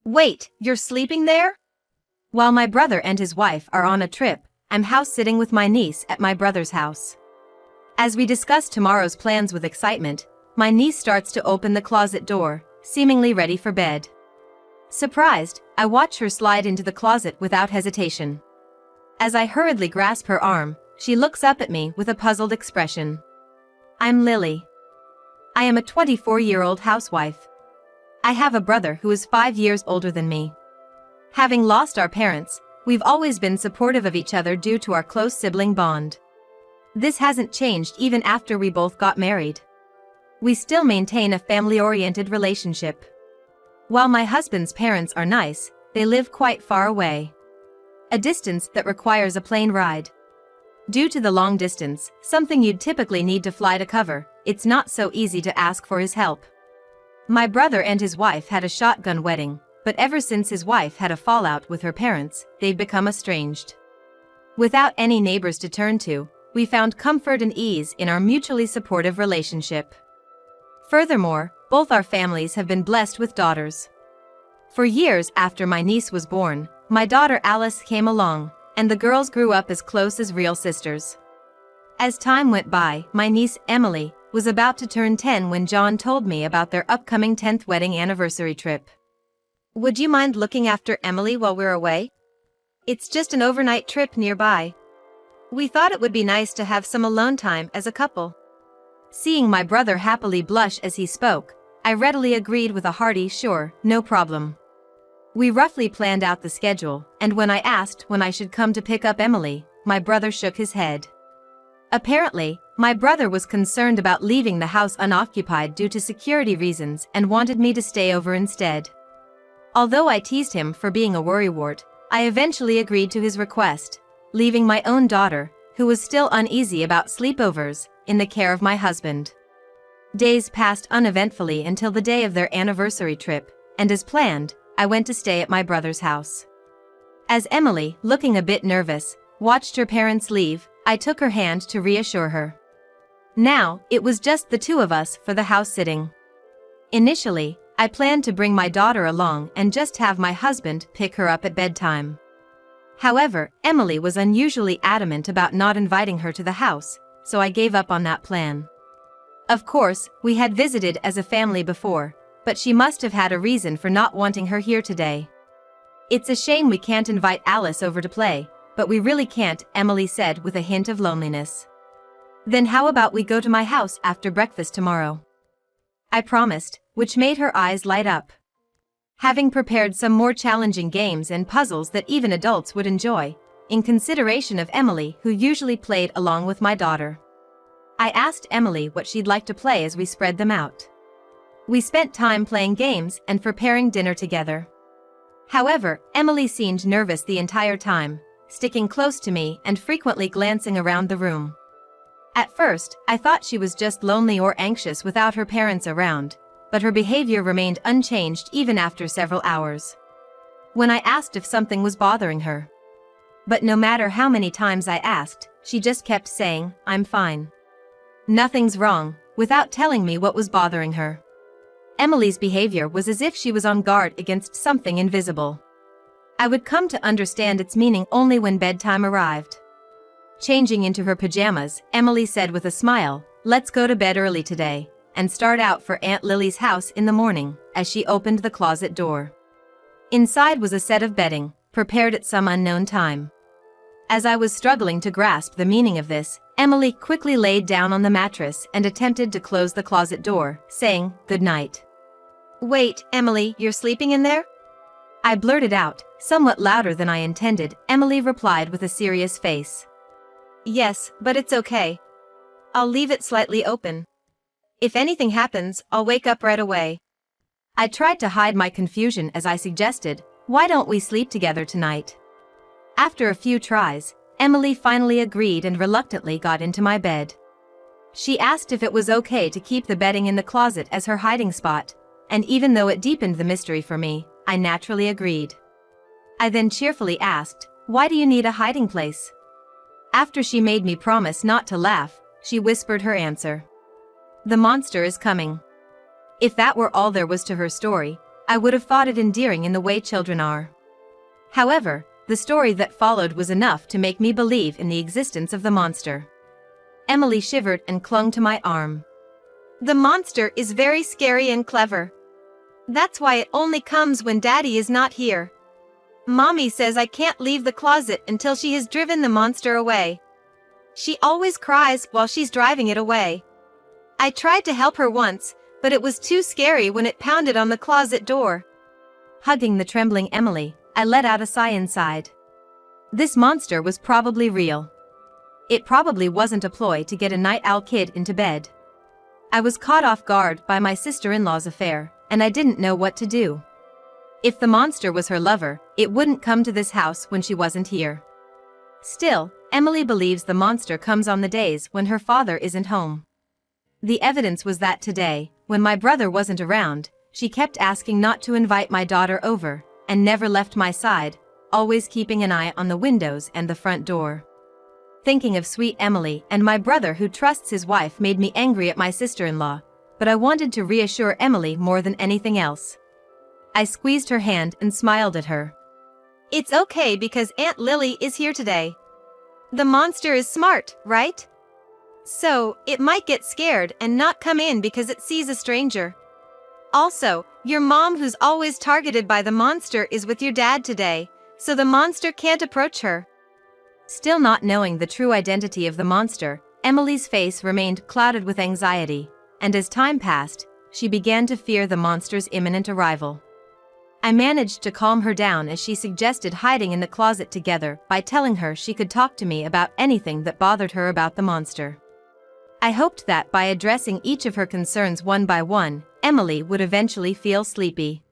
Wait, you're sleeping there? While my brother and his wife are on a trip, I'm house-sitting with my niece at my brother's house. As we discuss tomorrow's plans with excitement, my niece starts to open the closet door, seemingly ready for bed. Surprised, I watch her slide into the closet without hesitation. As I hurriedly grasp her arm, she looks up at me with a puzzled expression. I'm Lily. I am a 24-year-old housewife. I have a brother who is 5 years older than me. Having lost our parents, we've always been supportive of each other due to our close sibling bond. This hasn't changed even after we both got married. We still maintain a family-oriented relationship. While my husband's parents are nice, they live quite far away. A distance that requires a plane ride. Due to the long distance, something you'd typically need to fly to cover, it's not so easy to ask for his help. My brother and his wife had a shotgun wedding, but ever since his wife had a fallout with her parents, they've become estranged. Without any neighbors to turn to, we found comfort and ease in our mutually supportive relationship. Furthermore, both our families have been blessed with daughters. For years after my niece was born, my daughter Alice came along, and the girls grew up as close as real sisters. As time went by, my niece Emily was about to turn 10 when John told me about their upcoming 10th wedding anniversary trip. Would you mind looking after Emily while we're away? It's just an overnight trip nearby. We thought it would be nice to have some alone time as a couple. Seeing my brother happily blush as he spoke, I readily agreed with a hearty sure, no problem. We roughly planned out the schedule, and when I asked when I should come to pick up Emily, my brother shook his head. Apparently, my brother was concerned about leaving the house unoccupied due to security reasons and wanted me to stay over instead. Although I teased him for being a worrywart, I eventually agreed to his request, leaving my own daughter, who was still uneasy about sleepovers, in the care of my husband. Days passed uneventfully until the day of their anniversary trip, and as planned, I went to stay at my brother's house. As Emily, looking a bit nervous, watched her parents leave, I took her hand to reassure her. Now, it was just the two of us for the house sitting. Initially, I planned to bring my daughter along and just have my husband pick her up at bedtime. However, Emily was unusually adamant about not inviting her to the house, so I gave up on that plan. Of course, we had visited as a family before, but she must have had a reason for not wanting her here today. It's a shame we can't invite Alice over to play, but we really can't, Emily said with a hint of loneliness. Then how about we go to my house after breakfast tomorrow? I promised, which made her eyes light up. Having prepared some more challenging games and puzzles that even adults would enjoy, in consideration of Emily who usually played along with my daughter. I asked Emily what she'd like to play as we spread them out. We spent time playing games and preparing dinner together. However, Emily seemed nervous the entire time, sticking close to me and frequently glancing around the room. At first, I thought she was just lonely or anxious without her parents around, but her behavior remained unchanged even after several hours. When I asked if something was bothering her. But no matter how many times I asked, she just kept saying, "I'm fine. Nothing's wrong," without telling me what was bothering her. Emily's behavior was as if she was on guard against something invisible. I would come to understand its meaning only when bedtime arrived. Changing into her pajamas, Emily said with a smile, "Let's go to bed early today, and start out for Aunt Lily's house in the morning," as she opened the closet door. Inside was a set of bedding, prepared at some unknown time. As I was struggling to grasp the meaning of this, Emily quickly laid down on the mattress and attempted to close the closet door, saying, "Good night." "Wait, Emily, you're sleeping in there?" I blurted out, somewhat louder than I intended. Emily replied with a serious face. "Yes, but it's okay. I'll leave it slightly open. If anything happens, I'll wake up right away." I tried to hide my confusion as I suggested, "Why don't we sleep together tonight?" After a few tries, Emily finally agreed and reluctantly got into my bed. She asked if it was okay to keep the bedding in the closet as her hiding spot, and even though it deepened the mystery for me, I naturally agreed. I then cheerfully asked, "Why do you need a hiding place?" After she made me promise not to laugh, she whispered her answer. "The monster is coming." If that were all there was to her story, I would have thought it endearing in the way children are. However, the story that followed was enough to make me believe in the existence of the monster. Emily shivered and clung to my arm. The monster is very scary and clever. That's why it only comes when Daddy is not here. Mommy says I can't leave the closet until she has driven the monster away. She always cries while she's driving it away. I tried to help her once, but it was too scary when it pounded on the closet door. Hugging the trembling Emily, I let out a sigh inside. This monster was probably real. It probably wasn't a ploy to get a night owl kid into bed. I was caught off guard by my sister-in-law's affair, and I didn't know what to do. If the monster was her lover, it wouldn't come to this house when she wasn't here. Still, Emily believes the monster comes on the days when her father isn't home. The evidence was that today, when my brother wasn't around, she kept asking not to invite my daughter over, and never left my side, always keeping an eye on the windows and the front door. Thinking of sweet Emily and my brother who trusts his wife made me angry at my sister-in-law, but I wanted to reassure Emily more than anything else. I squeezed her hand and smiled at her. It's okay because Aunt Lily is here today. The monster is smart, right? So, it might get scared and not come in because it sees a stranger. Also, your mom who's always targeted by the monster is with your dad today, so the monster can't approach her. Still not knowing the true identity of the monster, Emily's face remained clouded with anxiety, and as time passed, she began to fear the monster's imminent arrival. I managed to calm her down as she suggested hiding in the closet together by telling her she could talk to me about anything that bothered her about the monster. I hoped that by addressing each of her concerns one by one, Emily would eventually feel sleepy.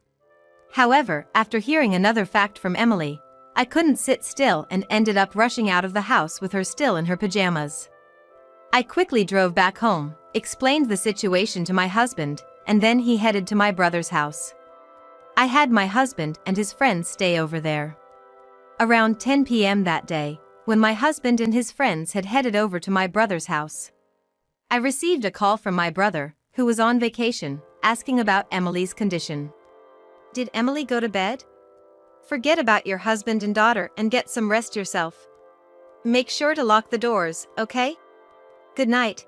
However, after hearing another fact from Emily, I couldn't sit still and ended up rushing out of the house with her still in her pajamas. I quickly drove back home, explained the situation to my husband, and then he headed to my brother's house. I had my husband and his friends stay over there. Around 10 p.m. that day, when my husband and his friends had headed over to my brother's house, I received a call from my brother, who was on vacation, asking about Emily's condition. Did Emily go to bed? Forget about your husband and daughter and get some rest yourself. Make sure to lock the doors, okay? Good night.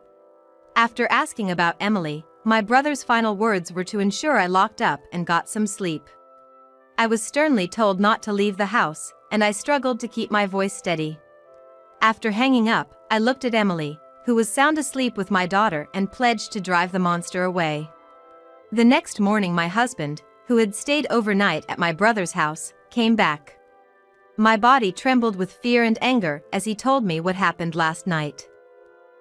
After asking about Emily, my brother's final words were to ensure I locked up and got some sleep. I was sternly told not to leave the house, and I struggled to keep my voice steady. After hanging up, I looked at Emily, who was sound asleep with my daughter, and pledged to drive the monster away. The next morning my husband, who had stayed overnight at my brother's house, came back. My body trembled with fear and anger as he told me what happened last night.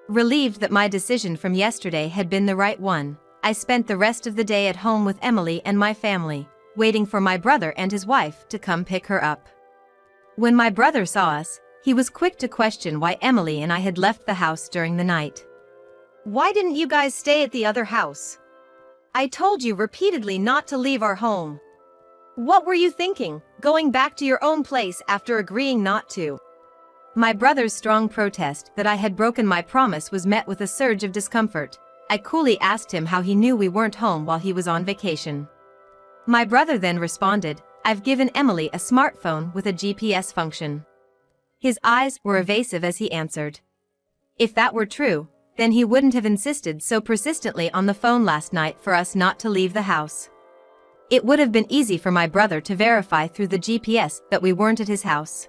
Relieved that my decision from yesterday had been the right one, I spent the rest of the day at home with Emily and my family, waiting for my brother and his wife to come pick her up. When my brother saw us, he was quick to question why Emily and I had left the house during the night. Why didn't you guys stay at the other house? I told you repeatedly not to leave our home. What were you thinking, going back to your own place after agreeing not to? My brother's strong protest that I had broken my promise was met with a surge of discomfort. I coolly asked him how he knew we weren't home while he was on vacation. My brother then responded, "I've given Emily a smartphone with a GPS function." His eyes were evasive as he answered. If that were true, then he wouldn't have insisted so persistently on the phone last night for us not to leave the house. It would have been easy for my brother to verify through the GPS that we weren't at his house.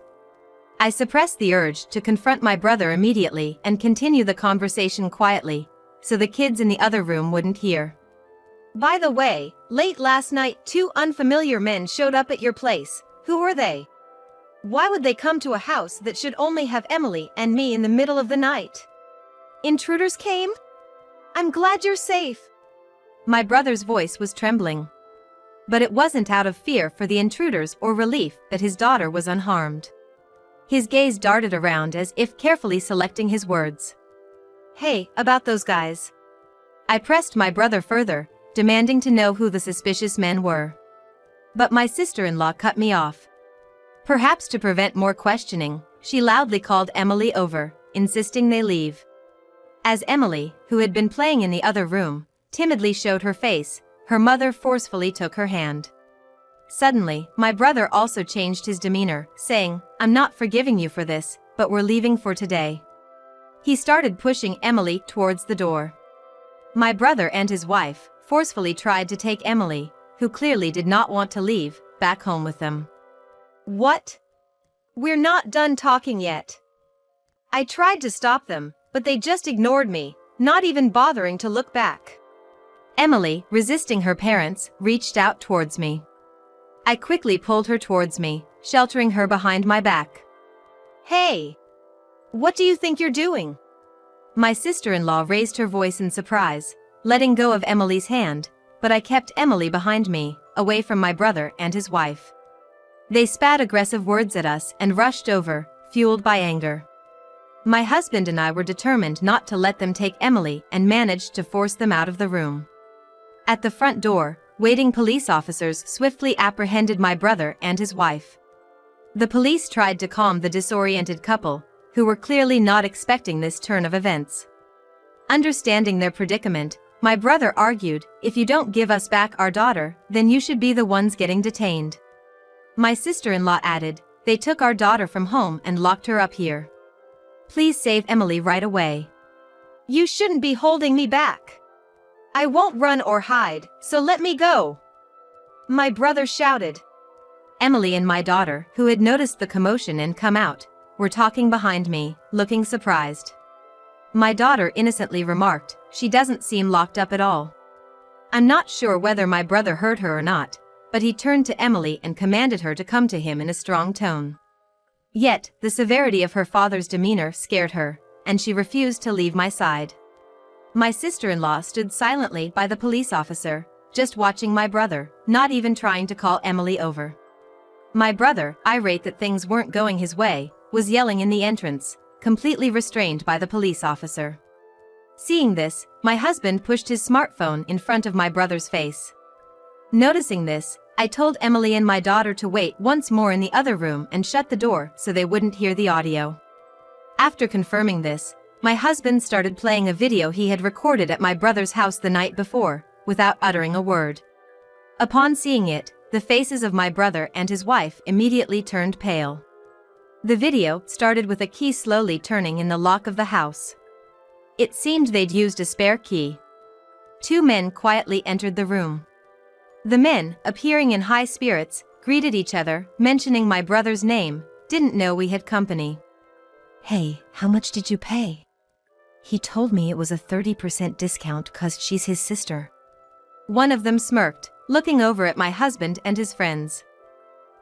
I suppressed the urge to confront my brother immediately and continue the conversation quietly, so the kids in the other room wouldn't hear. By the way, late last night 2 unfamiliar men showed up at your place. Who were they? Why would they come to a house that should only have Emily and me in the middle of the night? Intruders came? I'm glad you're safe. My brother's voice was trembling. But it wasn't out of fear for the intruders or relief that his daughter was unharmed. His gaze darted around as if carefully selecting his words. Hey, about those guys. I pressed my brother further, demanding to know who the suspicious men were. But my sister-in-law cut me off. Perhaps to prevent more questioning, she loudly called Emily over, insisting they leave. As Emily, who had been playing in the other room, timidly showed her face, her mother forcefully took her hand. Suddenly, my brother also changed his demeanor, saying, "I'm not forgiving you for this, but we're leaving for today." He started pushing Emily towards the door. My brother and his wife forcefully tried to take Emily, who clearly did not want to leave, back home with them. "What? We're not done talking yet." I tried to stop them, but they just ignored me, not even bothering to look back. Emily, resisting her parents, reached out towards me. I quickly pulled her towards me, sheltering her behind my back. "Hey! What do you think you're doing?" My sister-in-law raised her voice in surprise, letting go of Emily's hand, but I kept Emily behind me, away from my brother and his wife. They spat aggressive words at us and rushed over, fueled by anger. My husband and I were determined not to let them take Emily and managed to force them out of the room. At the front door, waiting police officers swiftly apprehended my brother and his wife. The police tried to calm the disoriented couple, who were clearly not expecting this turn of events. Understanding their predicament, my brother argued, "If you don't give us back our daughter, then you should be the ones getting detained." My sister-in-law added, "They took our daughter from home and locked her up here. Please save Emily right away." "You shouldn't be holding me back. I won't run or hide, so let me go," my brother shouted. Emily and my daughter, who had noticed the commotion and come out, were talking behind me, looking surprised. My daughter innocently remarked, "She doesn't seem locked up at all." I'm not sure whether my brother heard her or not, but he turned to Emily and commanded her to come to him in a strong tone. Yet, the severity of her father's demeanor scared her, and she refused to leave my side. My sister-in-law stood silently by the police officer, just watching my brother, not even trying to call Emily over. My brother, irate that things weren't going his way, was yelling in the entrance, completely restrained by the police officer. Seeing this, my husband pushed his smartphone in front of my brother's face. Noticing this, I told Emily and my daughter to wait once more in the other room and shut the door so they wouldn't hear the audio. After confirming this, my husband started playing a video he had recorded at my brother's house the night before, without uttering a word. Upon seeing it, the faces of my brother and his wife immediately turned pale. The video started with a key slowly turning in the lock of the house. It seemed they'd used a spare key. Two men quietly entered the room. The men, appearing in high spirits, greeted each other, mentioning my brother's name, didn't know we had company. "Hey, how much did you pay?" "He told me it was a 30% discount 'cause she's his sister." One of them smirked, looking over at my husband and his friends.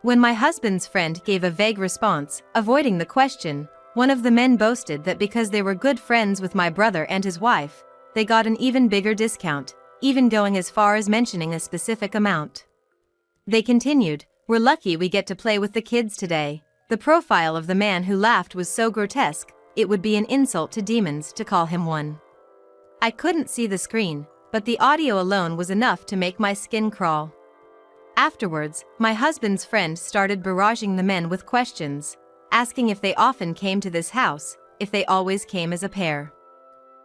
When my husband's friend gave a vague response, avoiding the question, one of the men boasted that because they were good friends with my brother and his wife, they got an even bigger discount, even going as far as mentioning a specific amount. They continued, "We're lucky we get to play with the kids today." The profile of the man who laughed was so grotesque, it would be an insult to demons to call him one. I couldn't see the screen, but the audio alone was enough to make my skin crawl. Afterwards, my husband's friend started barraging the men with questions, asking if they often came to this house, if they always came as a pair.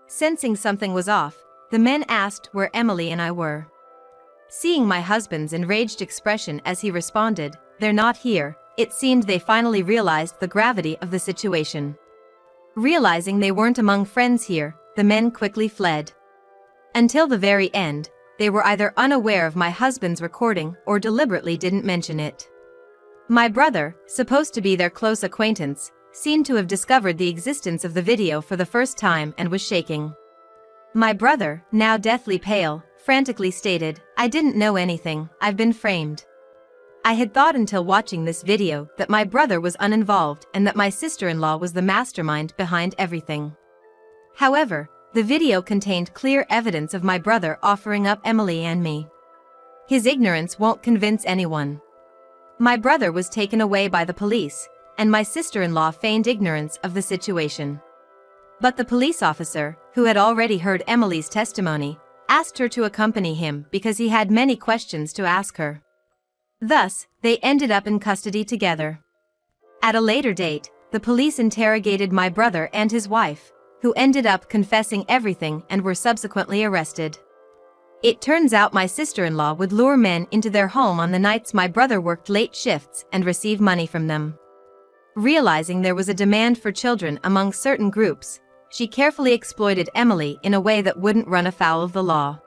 Sensing something was off, the men asked where Emily and I were. Seeing my husband's enraged expression as he responded, "They're not here," it seemed they finally realized the gravity of the situation. Realizing they weren't among friends here, the men quickly fled. Until the very end, they were either unaware of my husband's recording or deliberately didn't mention it. My brother, supposed to be their close acquaintance, seemed to have discovered the existence of the video for the first time and was shaking. My brother, now deathly pale, frantically stated, "I didn't know anything, I've been framed." I had thought until watching this video that my brother was uninvolved and that my sister-in-law was the mastermind behind everything. However, the video contained clear evidence of my brother offering up Emily and me. His ignorance won't convince anyone. My brother was taken away by the police, and my sister-in-law feigned ignorance of the situation. But the police officer, who had already heard Emily's testimony, asked her to accompany him because he had many questions to ask her. Thus, they ended up in custody together. At a later date, the police interrogated my brother and his wife, who ended up confessing everything and were subsequently arrested. It turns out my sister-in-law would lure men into their home on the nights my brother worked late shifts and receive money from them. Realizing there was a demand for children among certain groups, she carefully exploited Emily in a way that wouldn't run afoul of the law.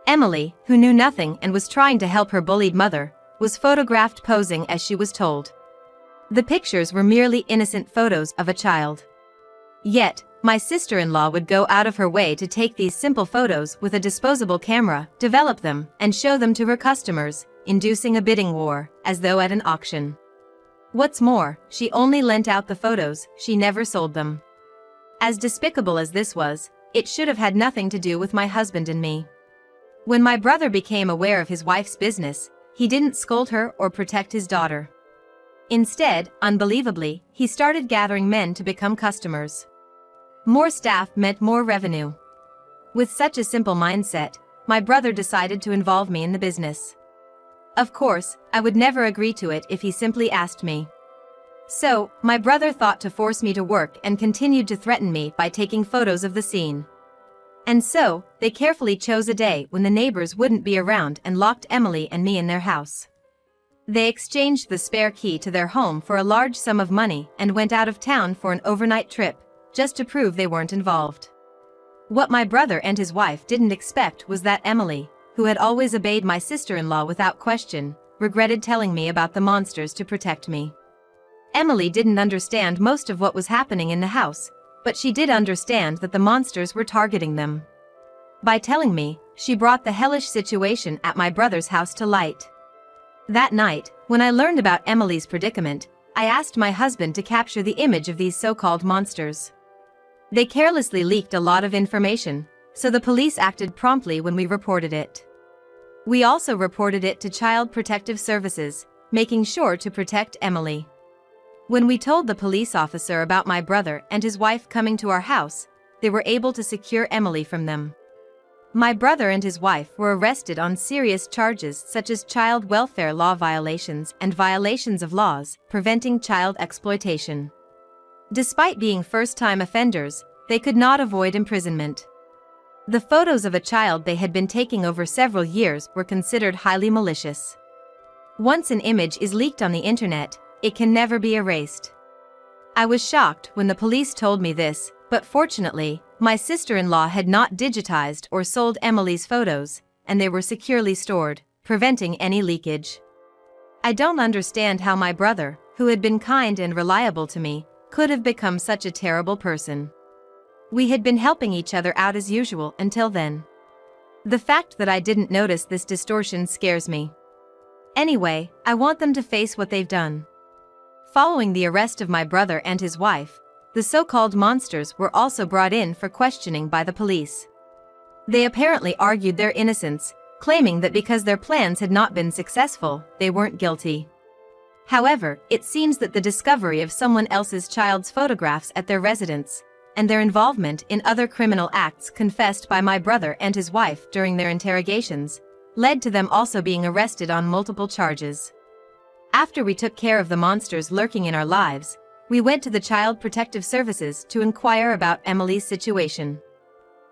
Emily, who knew nothing and was trying to help her bullied mother, was photographed posing as she was told. The pictures were merely innocent photos of a child. Yet, my sister-in-law would go out of her way to take these simple photos with a disposable camera, develop them, and show them to her customers, inducing a bidding war, as though at an auction. What's more, she only lent out the photos, she never sold them. As despicable as this was, it should have had nothing to do with my husband and me. When my brother became aware of his wife's business, he didn't scold her or protect his daughter. Instead, unbelievably, he started gathering men to become customers. More staff meant more revenue. With such a simple mindset, my brother decided to involve me in the business. Of course, I would never agree to it if he simply asked me. So, my brother thought to force me to work and continued to threaten me by taking photos of the scene. And so, they carefully chose a day when the neighbors wouldn't be around and locked Emily and me in their house. They exchanged the spare key to their home for a large sum of money and went out of town for an overnight trip, just to prove they weren't involved. What my brother and his wife didn't expect was that Emily, who had always obeyed my sister-in-law without question, regretted telling me about the monsters to protect me. Emily didn't understand most of what was happening in the house, but she did understand that the monsters were targeting them. By telling me, she brought the hellish situation at my brother's house to light. That night, when I learned about Emily's predicament, I asked my husband to capture the image of these so-called monsters. They carelessly leaked a lot of information, so the police acted promptly when we reported it. We also reported it to Child Protective Services, making sure to protect Emily. When we told the police officer about my brother and his wife coming to our house, they were able to secure Emily from them. My brother and his wife were arrested on serious charges such as child welfare law violations and violations of laws preventing child exploitation. Despite being first-time offenders, they could not avoid imprisonment. The photos of a child they had been taking over several years were considered highly malicious. Once an image is leaked on the internet, it can never be erased. I was shocked when the police told me this, but fortunately, my sister-in-law had not digitized or sold Emily's photos, and they were securely stored, preventing any leakage. I don't understand how my brother, who had been kind and reliable to me, could have become such a terrible person. We had been helping each other out as usual until then. The fact that I didn't notice this distortion scares me. Anyway, I want them to face what they've done. Following the arrest of my brother and his wife, the so-called monsters were also brought in for questioning by the police. They apparently argued their innocence, claiming that because their plans had not been successful, they weren't guilty. However, it seems that the discovery of someone else's child's photographs at their residence, and their involvement in other criminal acts confessed by my brother and his wife during their interrogations, led to them also being arrested on multiple charges. After we took care of the monsters lurking in our lives, we went to the Child Protective Services to inquire about Emily's situation.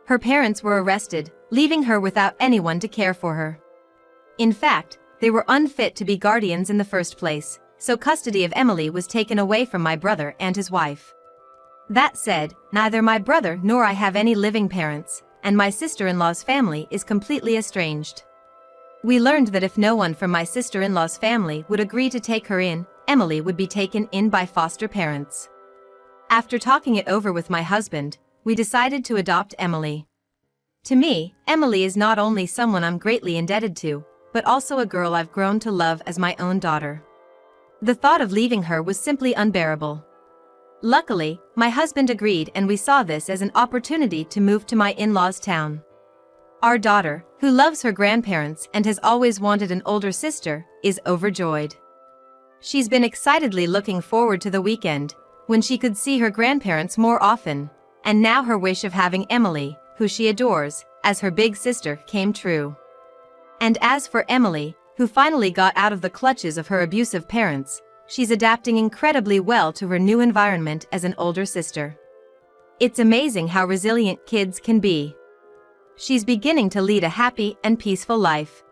Her parents were arrested, leaving her without anyone to care for her. In fact, they were unfit to be guardians in the first place, so custody of Emily was taken away from my brother and his wife. That said, neither my brother nor I have any living parents, and my sister-in-law's family is completely estranged. We learned that if no one from my sister-in-law's family would agree to take her in, Emily would be taken in by foster parents. After talking it over with my husband, we decided to adopt Emily. To me, Emily is not only someone I'm greatly indebted to, but also a girl I've grown to love as my own daughter. The thought of leaving her was simply unbearable. Luckily, my husband agreed and we saw this as an opportunity to move to my in-laws' town. Our daughter, who loves her grandparents and has always wanted an older sister, is overjoyed. She's been excitedly looking forward to the weekend, when she could see her grandparents more often, and now her wish of having Emily, who she adores, as her big sister came true. And as for Emily, who finally got out of the clutches of her abusive parents, she's adapting incredibly well to her new environment as an older sister. It's amazing how resilient kids can be. She's beginning to lead a happy and peaceful life.